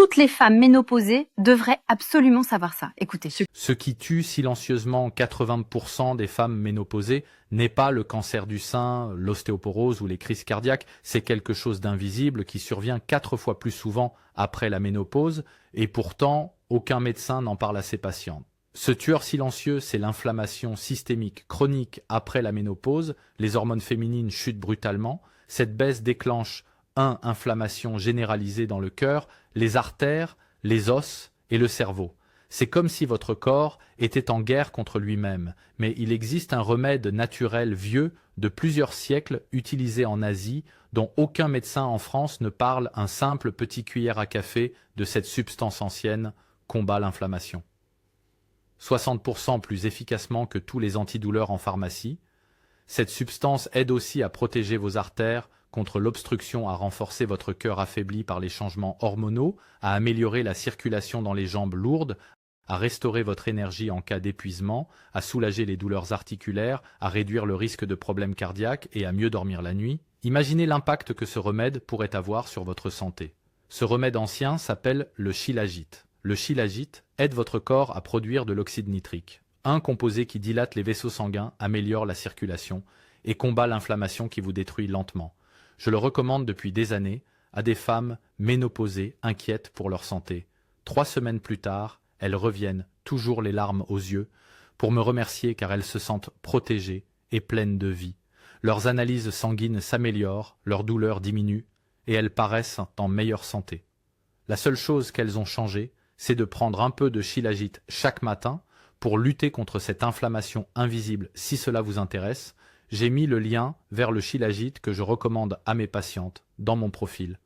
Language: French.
Toutes les femmes ménopausées devraient absolument savoir ça. Écoutez. Ce qui tue silencieusement 80% des femmes ménopausées n'est pas le cancer du sein, l'ostéoporose ou les crises cardiaques, c'est quelque chose d'invisible qui survient 4 fois plus souvent après la ménopause et pourtant aucun médecin n'en parle à ses patients. Ce tueur silencieux, c'est l'inflammation systémique chronique après la ménopause, les hormones féminines chutent brutalement, cette baisse déclenche inflammation généralisée dans le cœur, les artères, les os et le cerveau. C'est comme si votre corps était en guerre contre lui-même, mais il existe un remède naturel vieux de plusieurs siècles utilisé en Asie, dont aucun médecin en France ne parle. Un simple petit cuillère à café de cette substance ancienne combat l'inflammation. 60% plus efficacement que tous les antidouleurs en pharmacie. Cette substance aide aussi à protéger vos artères contre l'obstruction, à renforcer votre cœur affaibli par les changements hormonaux, à améliorer la circulation dans les jambes lourdes, à restaurer votre énergie en cas d'épuisement, à soulager les douleurs articulaires, à réduire le risque de problèmes cardiaques et à mieux dormir la nuit. Imaginez l'impact que ce remède pourrait avoir sur votre santé. Ce remède ancien s'appelle le shilajit. Le shilajit aide votre corps à produire de l'oxyde nitrique, un composé qui dilate les vaisseaux sanguins, améliore la circulation et combat l'inflammation qui vous détruit lentement. Je le recommande depuis des années à des femmes ménopausées inquiètes pour leur santé. 3 semaines plus tard, elles reviennent, toujours les larmes aux yeux, pour me remercier car elles se sentent protégées et pleines de vie. Leurs analyses sanguines s'améliorent, leurs douleurs diminuent et elles paraissent en meilleure santé. La seule chose qu'elles ont changé, c'est de prendre un peu de shilajit chaque matin pour lutter contre cette inflammation invisible. Si cela vous intéresse, j'ai mis le lien vers le shilajit que je recommande à mes patientes dans mon profil.